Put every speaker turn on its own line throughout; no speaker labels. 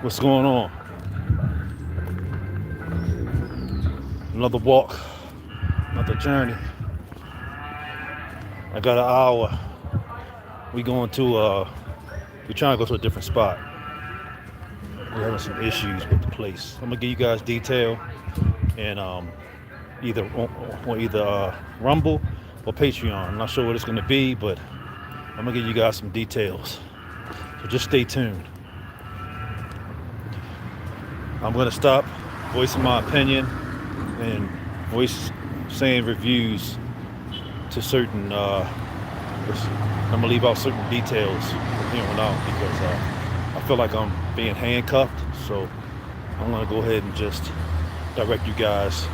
What's going on? Another walk, another journey. I got an hour. We going to we're trying to go to a different spot. We're having some issues with the place. I'm gonna give you guys detail and either Rumble or Patreon. I'm not sure what it's gonna be, but I'm gonna give you guys some details. So just stay tuned. I'm gonna stop voicing my opinion and saying reviews to certain. I'm gonna leave out certain details from here on out because I feel like I'm being handcuffed. So I'm gonna go ahead and just direct you guys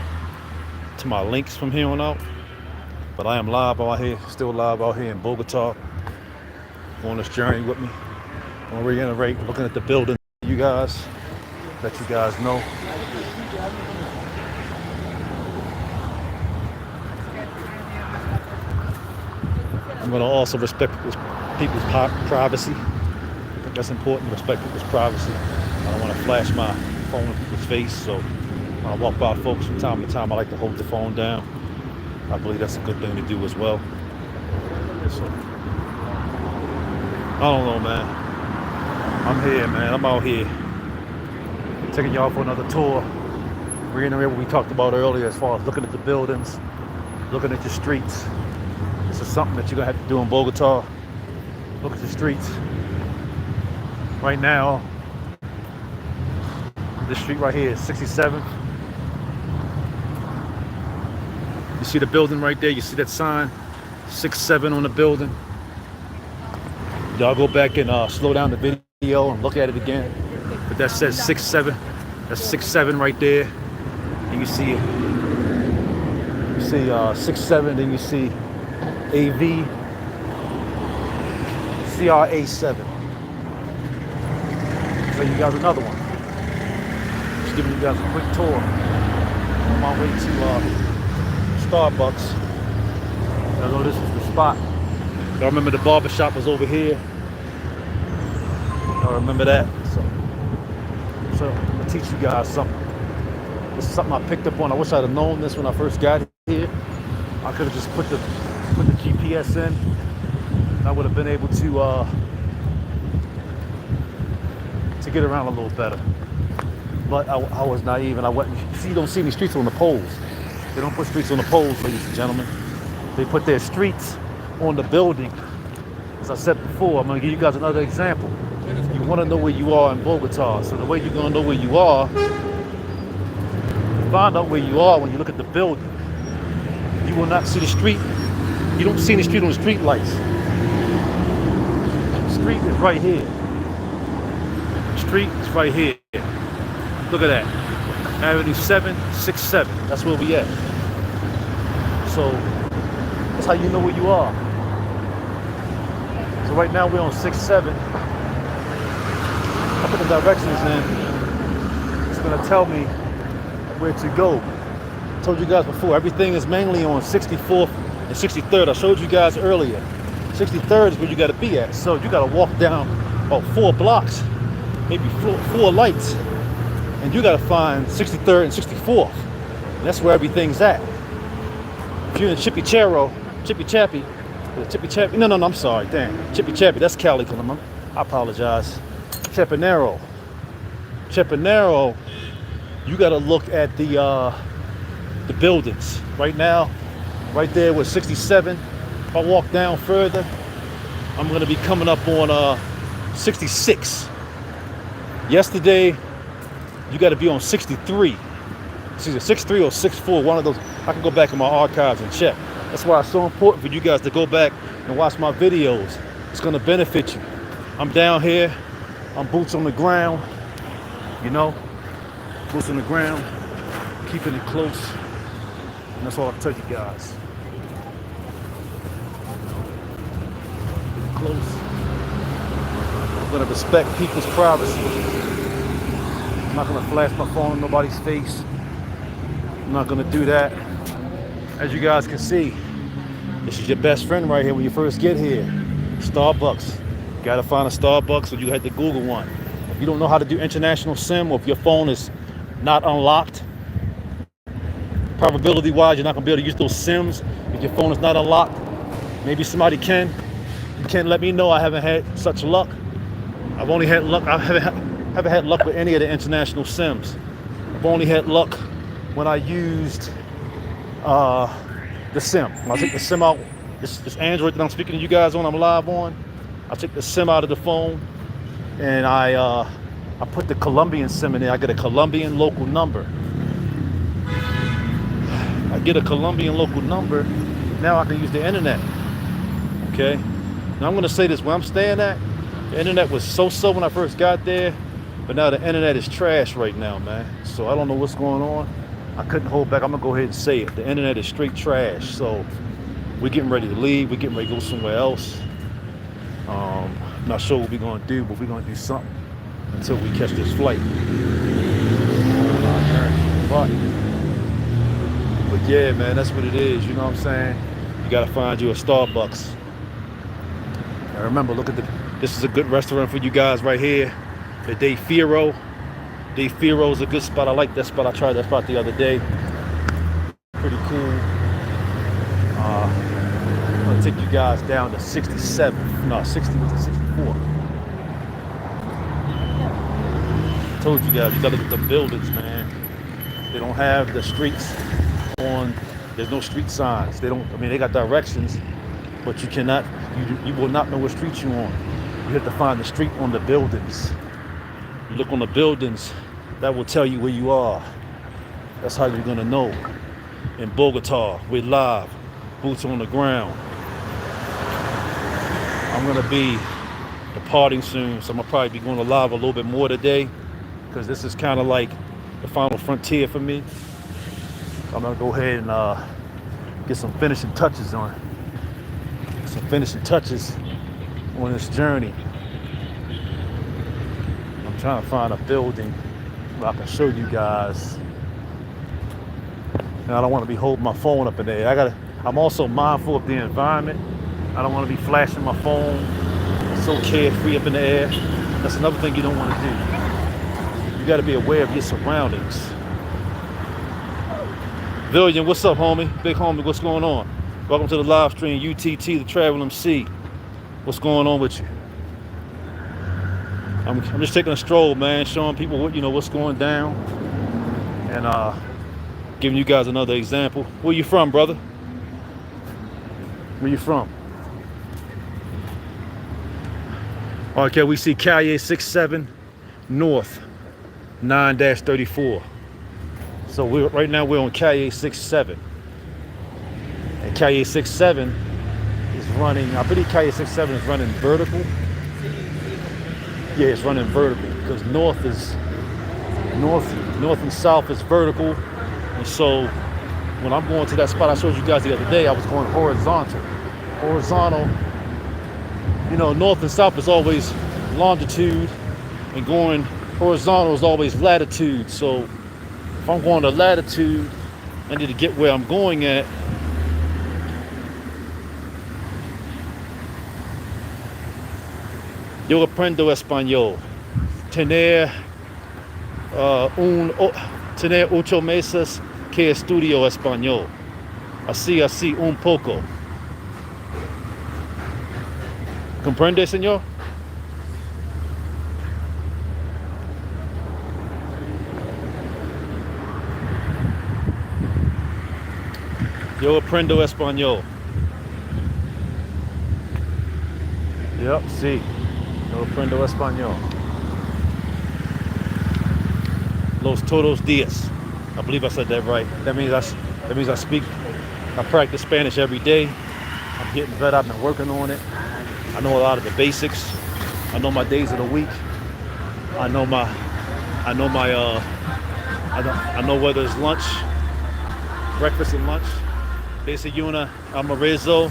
to my links from here on out. But I am live out here, still live out here in Bogota, on this journey with me. I'm gonna reiterate, looking at the building, you guys, let you guys know. I'm going to also respect people's privacy. I think that's important, respect people's privacy. I don't want to flash my phone in people's face, so when I walk by folks from time to time, I like to hold the phone down. I believe that's a good thing to do as well. So, I don't know, man. I'm here, man. I'm out here. Taking y'all for another tour. Reiterate what we talked about earlier as far as looking at the buildings, looking at the streets. This is something that you're gonna have to do in Bogota. Look at the streets. Right now, this street right here is 67th. You see the building right there? You see that sign? 67 on the building. Y'all go back and slow down the video and look at it again. But that says 67. That's 67 right there. And you see it. You see 67, then you see AV CRA7. So you got another one. Just giving you guys a quick tour on my way to Starbucks. I know this is the spot. Y'all remember the barber shop was over here? Y'all remember that? So I'm gonna teach you guys something. This is something I picked up on. I wish I'd have known this when I first got here. I could have just put the GPS in. I would have been able to get around a little better. But I was naive and I went. See, you don't see any streets on the poles. They don't put streets on the poles, ladies and gentlemen. They put their streets on the building. As I said before, I'm gonna give you guys another example. You want to know where you are in Bogota. So the way you're gonna know where you are, find out where you are when you look at the building. You will not see the street. You don't see any street on the street lights. The street is right here. The street is right here. Look at that. Avenue 767. That's where we at. So that's how you know where you are. So right now we're on 67. I put the directions in. It's gonna tell me where to go. I told you guys before, everything is mainly on 64th and 63rd. I showed you guys earlier. 63rd is where you gotta be at. So you gotta walk down about 4 blocks, maybe four lights, and you gotta find 63rd and 64th. And that's where everything's at. If you're in Chippy Chappy, no, I'm sorry, damn. Chippy Chappy, that's Cali. I apologize. Chapinero, you gotta look at the buildings. Right now, right there was 67. If I walk down further, I'm gonna be coming up on 66. Yesterday, you gotta be on 63. It's either 63 or 64, one of those. I can go back in my archives and check. That's why it's so important for you guys to go back and watch my videos. It's gonna benefit you. I'm down here, I'm boots on the ground, you know, boots on the ground, keeping it close. And that's all I can tell you guys. Keep it close. I'm gonna respect people's privacy. I'm not gonna flash my phone in nobody's face. I'm not gonna do that. As you guys can see, this is your best friend right here when you first get here. Starbucks. You gotta find a Starbucks, or you had to Google one. If you don't know how to do international SIM, or if your phone is not unlocked, probability wise, you're not gonna be able to use those SIMs if your phone is not unlocked. Maybe somebody can. You can let me know. I haven't had such luck. I've only had luck. I haven't had luck with any of the international SIMs. I've only had luck when I used the SIM. When I took the SIM out, this Android that I'm speaking to you guys on, I'm live on. I took the SIM out of the phone, and I put the Colombian SIM in there. I get a Colombian local number. I get a Colombian local number. Now I can use the internet. Okay. Now I'm gonna say this: where I'm staying at, the internet was so-so when I first got there, but now the internet is trash right now, man. So I don't know what's going on. I couldn't hold back. I'm gonna go ahead and say it. The internet is straight trash. So we're getting ready to leave. We're getting ready to go somewhere else. Not sure what we're gonna do, but we're gonna do something until we catch this flight. But yeah, man, that's what it is. You know what I'm saying? You gotta find you a Starbucks. Now remember, this is a good restaurant for you guys right here. The De Firo. De Firo is a good spot. I like that spot. I tried that spot the other day. Pretty cool. I'm gonna take you guys down to 67. No, 60 was to 64. I told you guys, you gotta look at the buildings, man. They don't have the streets on. There's no street signs. They don't. I mean, they got directions, but you cannot. You will not know what street you're on. You have to find the street on the buildings. You look on the buildings, that will tell you where you are. That's how you're gonna know. In Bogota, we're live, boots on the ground. I'm gonna be departing soon, so I'm gonna probably be going to live a little bit more today, because this is kind of like the final frontier for me. I'm gonna go ahead and get some finishing touches on this journey. I'm trying to find a building where I can show you guys. And I don't want to be holding my phone up in there. I'm also mindful of the environment. I don't want to be flashing my phone so carefree up in the air. That's another thing you don't want to do. You got to be aware of your surroundings. Villian, what's up, homie? Big homie, what's going on? Welcome to the live stream, UTT, the Travel MC. What's going on with you? I'm just taking a stroll, man, showing people what's going down, and giving you guys another example. Where you from, brother? Where you from? Okay, we see Calle 67 North 9-34. So right now we're on Calle 67. And Calle 67 is running, I believe Calle 67 is running vertical. Yeah, it's running vertical because north and south is vertical. And so when I'm going to that spot I showed you guys the other day, I was going horizontal. Horizontal, north and south is always longitude, and going horizontal is always latitude. So if I'm going to latitude, I need to get where I'm going at. Yo aprendo español. Tener 8 meses que estudio español. Así un poco. ¿Comprende, señor? Yo aprendo español. Yep, sí. Yo aprendo español. Los todos días. I believe I said that right. That means I practice Spanish every day. I'm getting better. I've been working on it. I know a lot of the basics. I know my days of the week. I know whether it's lunch, breakfast and lunch. Desayuna, almuerzo.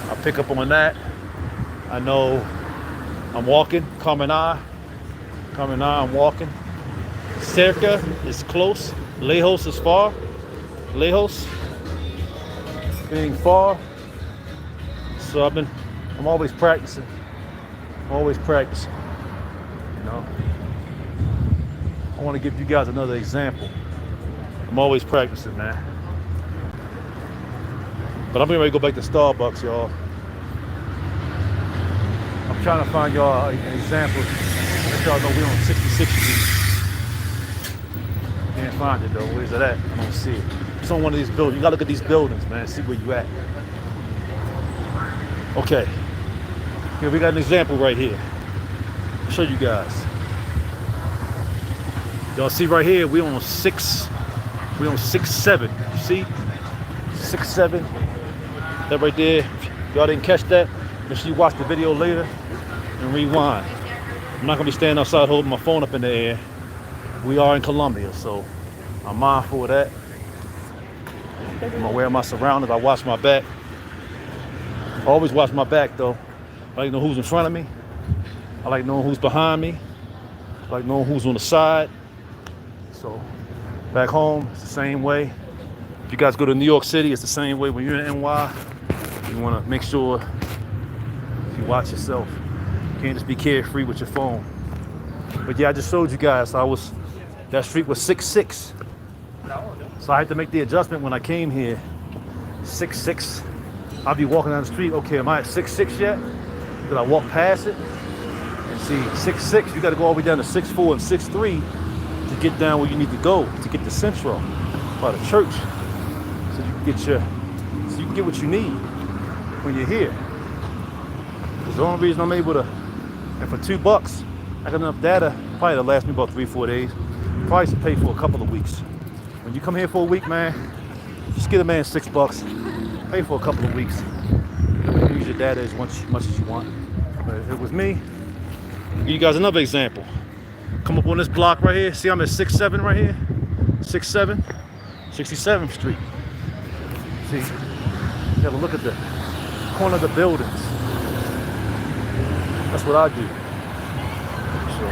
I pick up on that. I know I'm walking. Caminar, I'm walking. Cerca is close. Lejos is far. Lejos being far. So I'm always practicing. know. I want to give you guys another example. I'm always practicing, man. But I'm getting ready to go back to Starbucks, y'all. I'm trying to find y'all an example. Let y'all know we're on 66th Street. Can't find it though. Where's it at? I don't see it. It's on one of these buildings. You gotta look at these buildings, man. See where you at. Okay. Here we got an example right here. I'll show you guys. Y'all see right here, we're on 6-7. You see? 6-7. That right there. If y'all didn't catch that, make sure you watch the video later and rewind. I'm not gonna be standing outside holding my phone up in the air. We are in Colombia, so I'm mindful of that. I'm aware of my surroundings. I watch my back. I always watch my back though. I like to know who's in front of me. I like knowing who's behind me. I like knowing who's on the side. So back home, it's the same way. If you guys go to New York City, it's the same way. When you're in NY, you want to make sure you watch yourself. You can't just be carefree with your phone. But yeah, I just showed you guys that street was 6-6. So I had to make the adjustment when I came here. 6-6. I'll be walking down the street. Okay, am I at 6-6 yet? Did I walk past it? And see, 6-6, you got to go all the way down to 6-4 and 6-3 to get down where you need to go to get to Central by the church, so you can get what you need when you're here. Because the only reason I'm able to, and for $2, I got enough data probably to last me about 3-4 days. Probably should pay for a couple of weeks. When you come here for a week, man, just get a man $6. Pay for a couple of weeks. Use your data as much as you want. But if it was me, I'll give you guys another example. Come up on this block right here. See, I'm at 6-7 right here. 6-7, 67th Street. See, you gotta look at the corner of the buildings. That's what I do. So,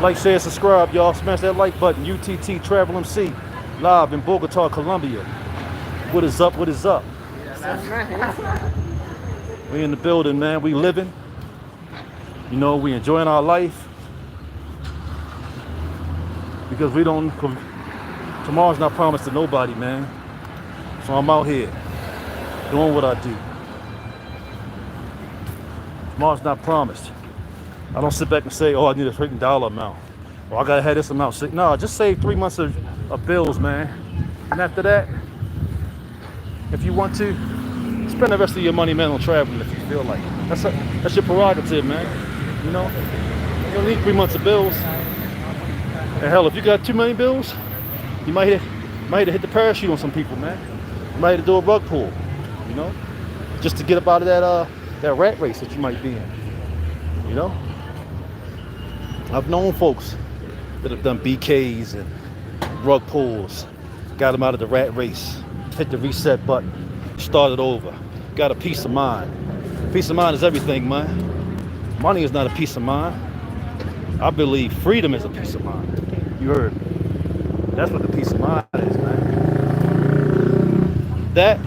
like, share, subscribe, y'all. Smash that like button. UTT Travel MC, live in Bogota, Colombia. What is up? What is up? We in the building, man. We living. You know, we enjoying our life. Because we don't, tomorrow's not promised to nobody, man. So I'm out here doing what I do. Tomorrow's not promised. I don't sit back and say, oh, I need a certain dollar amount. Or I gotta have this amount. No, just save 3 months of bills, man. And after that, if you want to, spend the rest of your money, man, on traveling if you feel like it. That's your prerogative, man. You know? You don't need 3 months of bills. And hell, if you got too many bills, you might have hit the parachute on some people, man. You might have to do a rug pull, you know? Just to get up out of that rat race that you might be in. You know? I've known folks that have done BKs and rug pulls, got them out of the rat race, hit the reset button, started over, got a peace of mind. Peace of mind is everything, man. Money is not a peace of mind. I believe freedom is a peace of mind. You heard me. That's what the peace of mind is, man. That,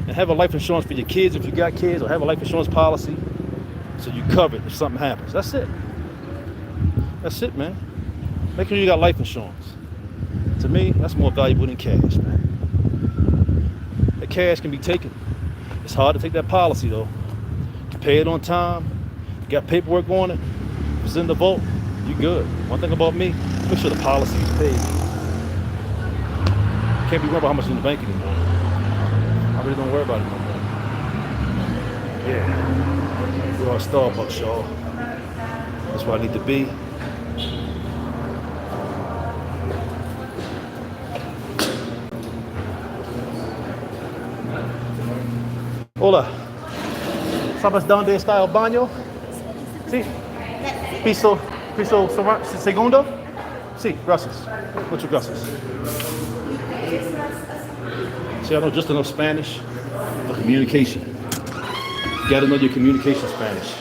and have a life insurance for your kids if you got kids, or have a life insurance policy so you covered if something happens. That's it. That's it, man. Make sure you got life insurance. To me, that's more valuable than cash, man. That cash can be taken. It's hard to take that policy, though. You pay it on time. You got paperwork on it. If it's in the vault, you good. One thing about me, make sure the policy is paid. Can't be worried about how much is in the bank anymore. I really don't worry about it no more. Yeah. We're at Starbucks, y'all. That's where I need to be. Hola. ¿Sabes dónde está el baño? Sí. Piso segundo? Sí, gracias. Muchas gracias. See, I know just enough Spanish for communication. You gotta know your communication Spanish.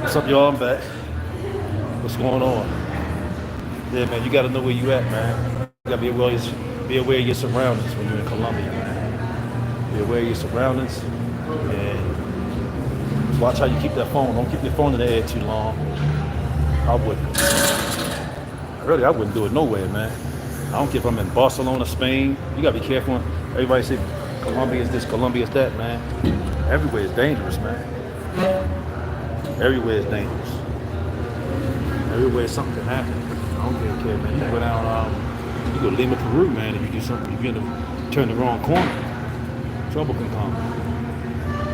What's up, y'all? I'm back. What's going on? Yeah, man, you got to know where you at, man. You got to be aware of your surroundings when you're in Colombia, man. Be aware of your surroundings and watch how you keep that phone. Don't keep your phone in the air too long. I wouldn't. Really, I wouldn't do it nowhere, man. I don't care if I'm in Barcelona, Spain. You got to be careful. Everybody say Colombia is this, Colombia is that, man. Everywhere is dangerous, man. Everywhere is dangerous. Everywhere something can happen. I don't care, man. You can go down, you go to Lima, Peru, man, if you do something, if you turn the wrong corner, trouble can come.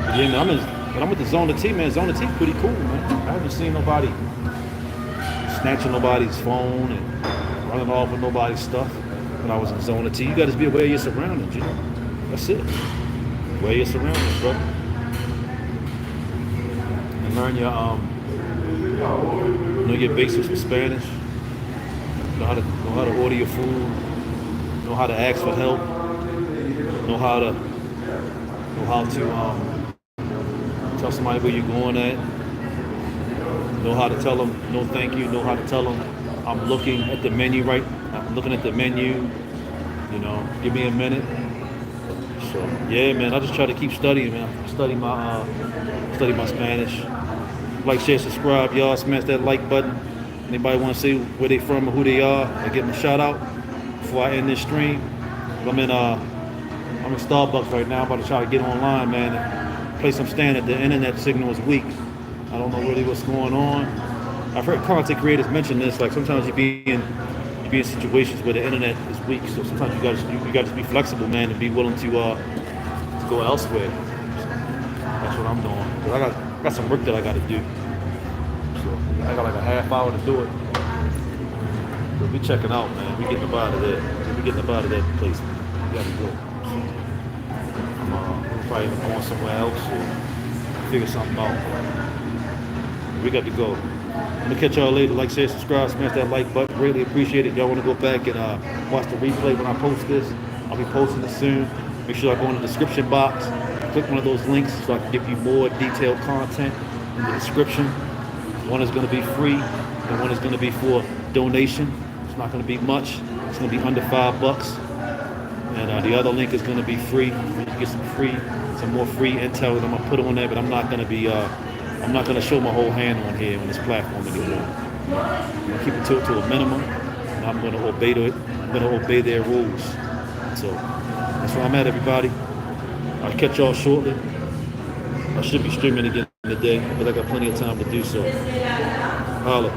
But yeah, man, when I'm with the Zona T, man, Zona T pretty cool, man. I haven't seen nobody snatching nobody's phone and running off with nobody's stuff when I was in Zona T. You got to be aware of your surroundings, you know. That's it. Aware of your surroundings, brother. And learn your know your basics with Spanish. Know how to order your food. Know how to ask for help. Know how to tell somebody where you're going at. Know how to tell them no thank you. Know how to tell them I'm looking at the menu I'm looking at the menu. You know, give me a minute. So yeah, man, I just try to keep studying, man. Study my Spanish. Like, share, subscribe, y'all. Smash that like button. Anybody want to say where they from or who they are? I give them a shout out before I end this stream. I'm in Starbucks right now. I'm about to try to get online, man. The place I'm staying at, the internet signal is weak. I don't know really what's going on. I've heard content creators mention this. Like, sometimes you be in situations where the internet is weak. So sometimes you gotta be flexible, man, and be willing to go elsewhere. That's what I'm doing. 'Cause I got some work that I got to do. So I got like a half hour to do it. So we checking out, man. We getting up out of there. We getting up out of that place, man. We got to go. So I'm probably going somewhere else or figure something out. We got to go. I'm gonna catch y'all later. Like, share, subscribe, smash that like button. Greatly appreciate it. Y'all want to go back and watch the replay when I post this? I'll be posting it soon. Make sure I go in the description box. Click one of those links so I can give you more detailed content in the description. One is going to be free, and one is going to be for donation. It's not going to be much. It's going to be under $5. And the other link is going to be free. You can get some more free intel that I'm going to put on there, but I'm not going to be, I'm not going to show my whole hand on here on this platform anymore. I'm going to keep it to a minimum, and I'm going to obey their rules. So that's where I'm at, everybody. I'll catch y'all shortly. I should be streaming again today, but I got plenty of time to do so. Holla.